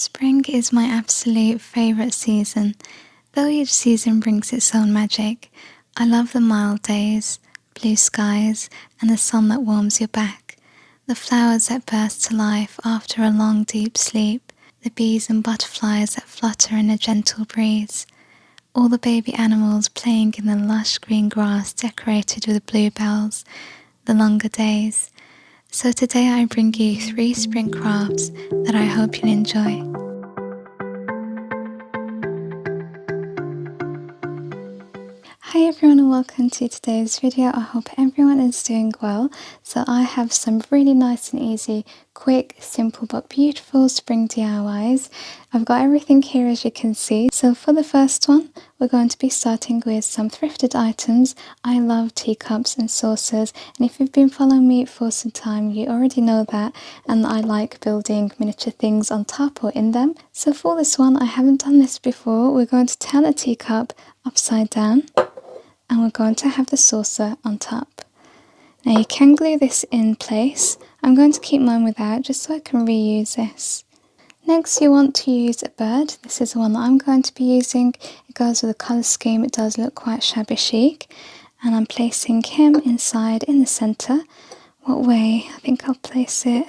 Spring is my absolute favourite season, though each season brings its own magic. I love the mild days, blue skies, and the sun that warms your back, the flowers that burst to life after a long deep sleep, the bees and butterflies that flutter in a gentle breeze, all the baby animals playing in the lush green grass decorated with bluebells, the longer days. So today I bring you 3 spring crafts that I hope you'll enjoy. Hi everyone and welcome to today's video. I hope everyone is doing well. So I have some really nice and easy, quick, simple but beautiful spring DIYs. I've got everything here as you can see. So for the first one, we're going to be starting with some thrifted items. I love teacups and saucers, and if you've been following me for some time, you already know that, and I like building miniature things on top or in them. So for this one, I haven't done this before. We're going to turn a teacup upside down, and we're going to have the saucer on top. Now you can glue this in place. I'm going to keep mine without just so I can reuse this. Next you want to use a bird. This is the one that I'm going to be using. It goes with the colour scheme. It does look quite shabby chic. And I'm placing him inside in the centre. What way? I think I'll place it.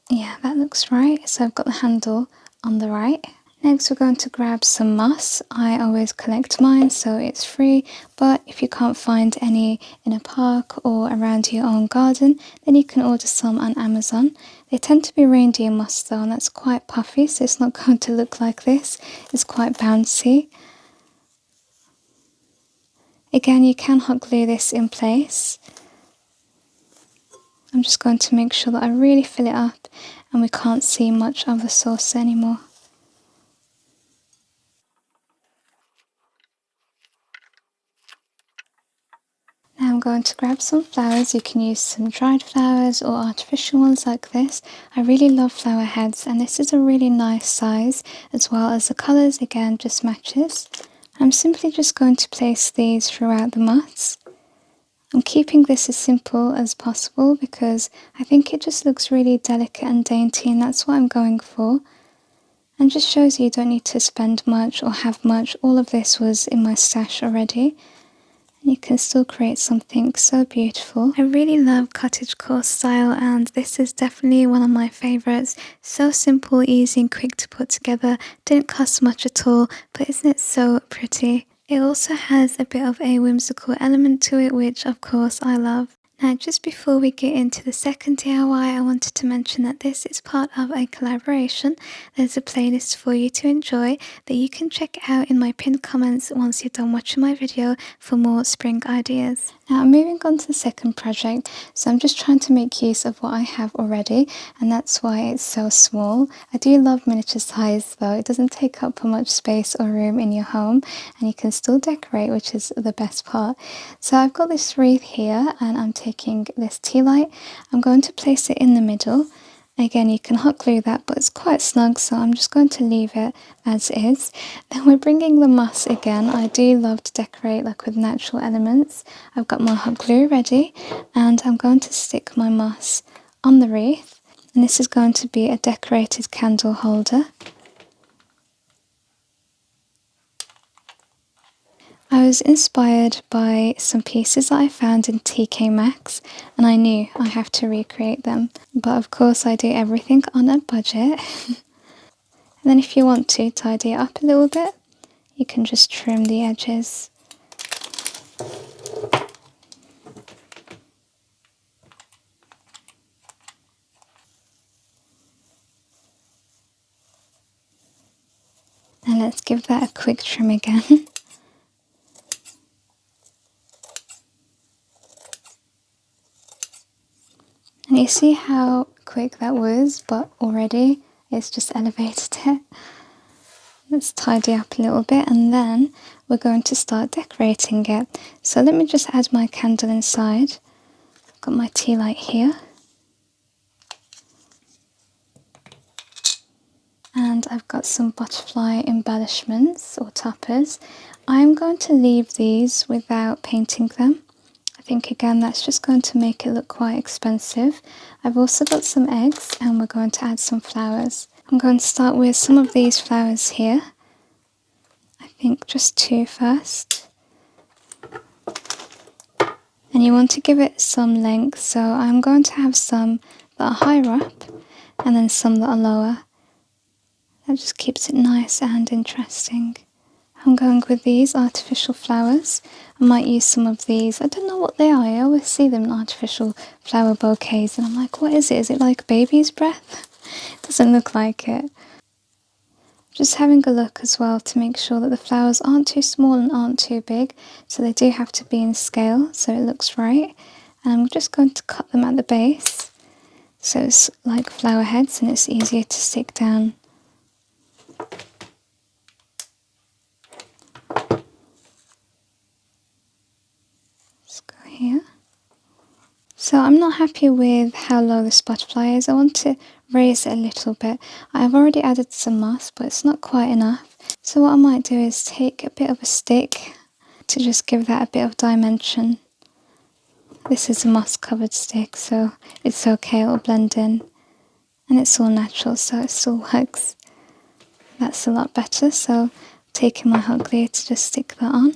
Yeah, that looks right. So I've got the handle on the right. Next we're going to grab some moss. I always collect mine so it's free, but if you can't find any in a park or around your own garden, then you can order some on Amazon. They tend to be reindeer moss though, and that's quite puffy, so it's not going to look like this. It's quite bouncy. Again, you can hot glue this in place. I'm just going to make sure that I really fill it up and we can't see much of the saucer anymore. Now I'm going to grab some flowers. You can use some dried flowers or artificial ones like this. I really love flower heads, and this is a really nice size, as well as the colours again just matches. I'm simply just going to place these throughout the moss. I'm keeping this as simple as possible because I think it just looks really delicate and dainty, and that's what I'm going for. And just shows you don't need to spend much or have much. All of this was in my stash already. You can still create something so beautiful. I really love cottagecore style, and this is definitely one of my favourites. So simple, easy and quick to put together. Didn't cost much at all, but isn't it so pretty? It also has a bit of a whimsical element to it, which of course I love. Now just before we get into the second DIY, I wanted to mention that this is part of a collaboration. There's a playlist for you to enjoy that you can check out in my pinned comments once you're done watching my video for more spring ideas. Now I'm moving on to the second project, so I'm just trying to make use of what I have already, and that's why it's so small. I do love miniature size though. It doesn't take up much space or room in your home, and you can still decorate, which is the best part. So I've got this wreath here, and I'm taking this tea light. I'm going to place it in the middle. Again, you can hot glue that, but it's quite snug, so I'm just going to leave it as is. Then we're bringing the moss again. I do love to decorate like with natural elements. I've got my hot glue ready, and I'm going to stick my moss on the wreath. And this is going to be a decorated candle holder. I was inspired by some pieces that I found in TK Maxx, and I knew I have to recreate them. But of course I do everything on a budget. And then if you want to tidy it up a little bit, you can just trim the edges. And let's give that a quick trim again. And you see how quick that was, but already it's just elevated it. Let's tidy up a little bit, and then we're going to start decorating it. So let me just add my candle inside. I've got my tea light here. And I've got some butterfly embellishments or toppers. I'm going to leave these without painting them. I think again that's just going to make it look quite expensive. I've also got some eggs, and we're going to add some flowers. I'm going to start with some of these flowers here. I think just 2 first. And you want to give it some length, so I'm going to have some that are higher up and then some that are lower. That just keeps it nice and interesting. I'm going with these artificial flowers. I might use some of these. I don't know what they are. I always see them in artificial flower bouquets and I'm like, what is it? Is it like baby's breath? Doesn't look like it. Just having a look as well to make sure that the flowers aren't too small and aren't too big. So they do have to be in scale so it looks right. And I'm just going to cut them at the base. So it's like flower heads and it's easier to stick down. Let's go here. So I'm not happy with how low this butterfly is. I want to raise it a little bit. I've already added some moss, but it's not quite enough. So what I might do is take a bit of a stick to just give that a bit of dimension. This is a moss covered stick, so it's okay, it'll blend in. And it's all natural, so it still works. That's a lot better, so taking my hot glue to just stick that on.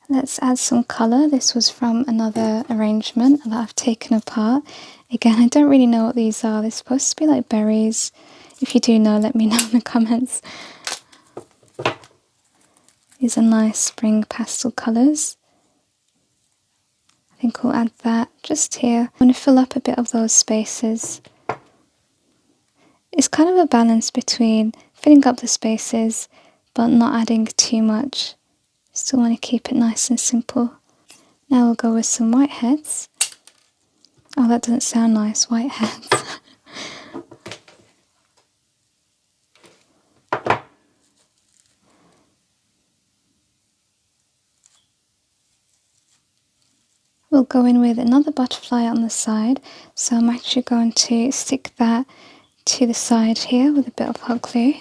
Let's add some colour. This was from another arrangement that I've taken apart. Again, I don't really know what these are. They're supposed to be like berries. If you do know, let me know in the comments. These are nice spring pastel colours. I think we'll add that just here. I'm going to fill up a bit of those spaces. It's kind of a balance between filling up the spaces but not adding too much. Still want to keep it nice and simple. Now we'll go with some white heads. Oh, that doesn't sound nice, white heads. We'll go in with another butterfly on the side. So I'm actually going to stick that to the side here with a bit of hot glue.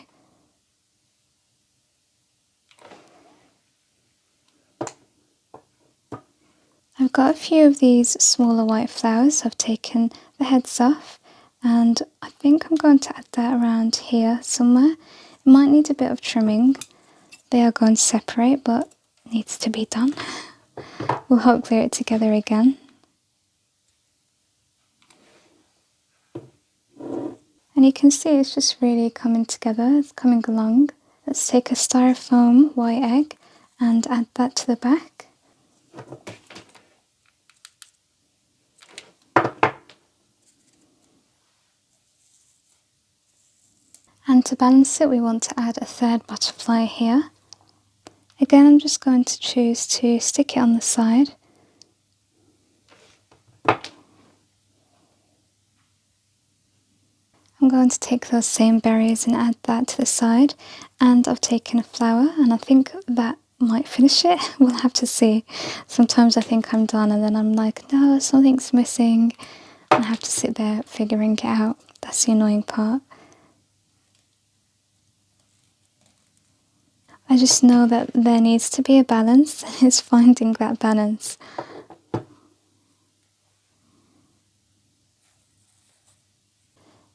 I've got a few of these smaller white flowers. I've taken the heads off and I think I'm going to add that around here somewhere. It might need a bit of trimming. They are going to separate, but it needs to be done. We'll hot glue it together again. And you can see it's just really coming together, it's coming along. Let's take a styrofoam white egg and add that to the back. And to balance it, we want to add a third butterfly here. Again, I'm just going to choose to stick it on the side. I'm going to take those same berries and add that to the side. And I've taken a flower and I think that might finish it. We'll have to see. Sometimes I think I'm done and then I'm like, no, something's missing. And I have to sit there figuring it out. That's the annoying part. I just know that there needs to be a balance and it's finding that balance.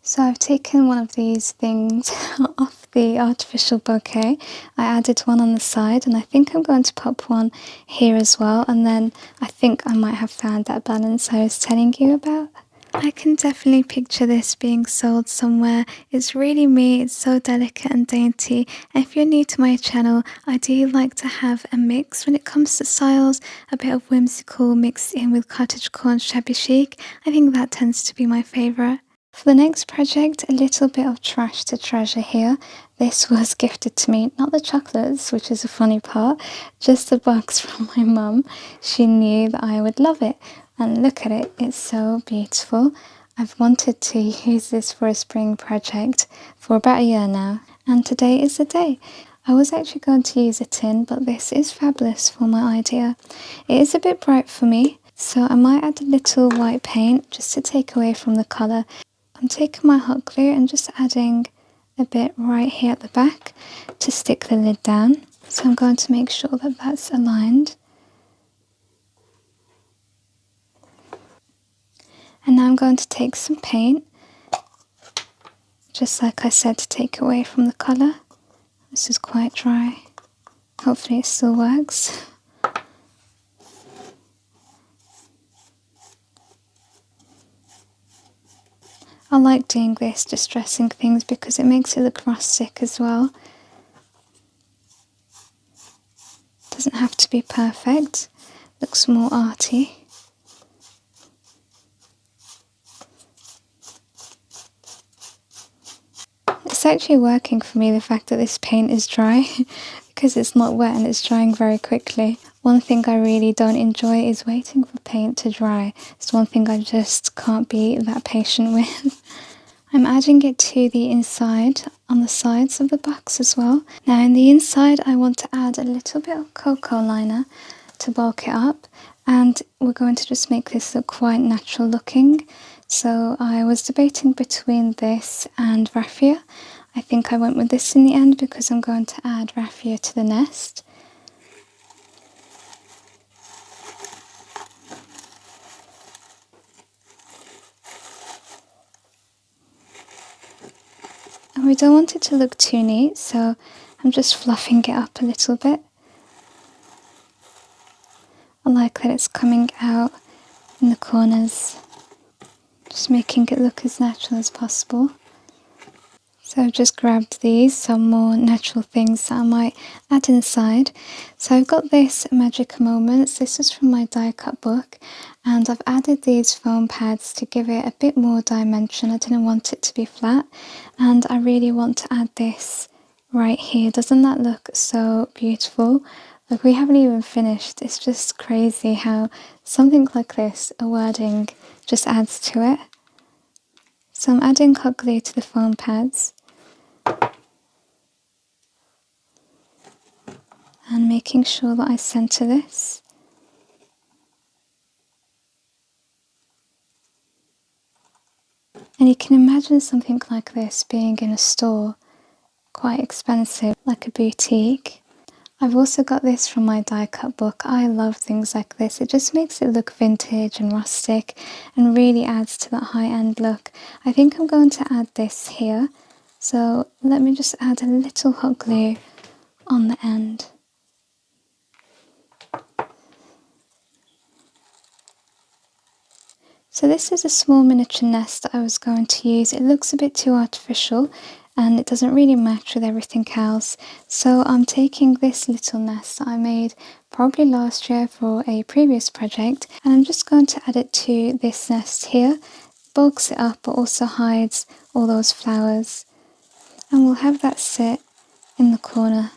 So I've taken one of these things off the artificial bouquet. I added one on the side and I think I'm going to pop one here as well, and then I think I might have found that balance I was telling you about. I can definitely picture this being sold somewhere. It's really me, it's so delicate and dainty. And if you're new to my channel, I do like to have a mix when it comes to styles, a bit of whimsical mixed in with cottagecore and shabby chic. I think that tends to be my favourite. For the next project, a little bit of trash to treasure here. This was gifted to me, not the chocolates, which is a funny part, just a box from my mum. She knew that I would love it. And look at it, it's so beautiful. I've wanted to use this for a spring project for about a year now, and today is the day. I was actually going to use a tin, but this is fabulous for my idea. It is a bit bright for me, so I might add a little white paint just to take away from the colour. I'm taking my hot glue and just adding a bit right here at the back to stick the lid down. So I'm going to make sure that that's aligned. And now I'm going to take some paint just like I said, to take away from the colour. This is quite dry. Hopefully it still works. I like doing this, distressing things, because it makes it look rustic as well. Doesn't have to be perfect, looks more arty. It's actually working for me, the fact that this paint is dry, because it's not wet and it's drying very quickly. One thing I really don't enjoy is waiting for paint to dry. It's one thing I just can't be that patient with. I'm adding it to the inside, on the sides of the box as well. Now in the inside I want to add a little bit of cocoa liner to bulk it up, and we're going to just make this look quite natural looking. So I was debating between this and raffia. I think I went with this in the end because I'm going to add raffia to the nest. And we don't want it to look too neat, so I'm just fluffing it up a little bit. I like that it's coming out in the corners, just making it look as natural as possible. So I've just grabbed these, some more natural things that I might add inside. So I've got this Magic Moments. This is from my die cut book, and I've added these foam pads to give it a bit more dimension. I didn't want it to be flat, and I really want to add this right here. Doesn't that look so beautiful? Like, we haven't even finished. It's just crazy how something like this, a wording, just adds to it. So I'm adding hot glue to the foam pads and making sure that I center this. And you can imagine something like this being in a store, quite expensive, like a boutique. I've also got this from my die cut book. I love things like this. It just makes it look vintage and rustic and really adds to that high-end look. I think I'm going to add this here. So let me just add a little hot glue on the end. So this is a small miniature nest that I was going to use. It looks a bit too artificial and it doesn't really match with everything else. So I'm taking this little nest that I made probably last year for a previous project, and I'm just going to add it to this nest here. Bulks it up but also hides all those flowers. And we'll have that sit in the corner.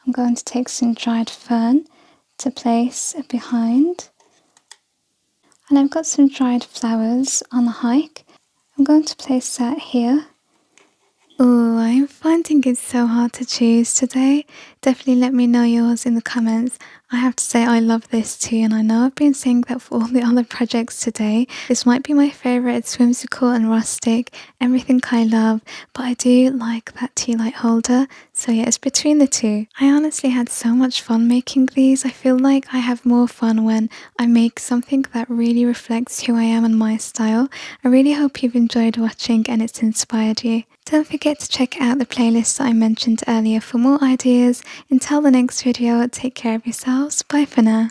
I'm going to take some dried fern to place behind. And I've got some dried flowers on the hike. I'm going to place that here. Oh, I'm finding it so hard to choose today. Definitely let me know yours in the comments. I have to say I love this too, and I know I've been saying that for all the other projects today. This might be my favourite. It's whimsical and rustic, everything I love, but I do like that tea light holder. So yeah, it's between the two. I honestly had so much fun making these. I feel like I have more fun when I make something that really reflects who I am and my style. I really hope you've enjoyed watching and it's inspired you. Don't forget to check out the playlist that I mentioned earlier for more ideas. Until the next video, take care of yourselves. Bye for now.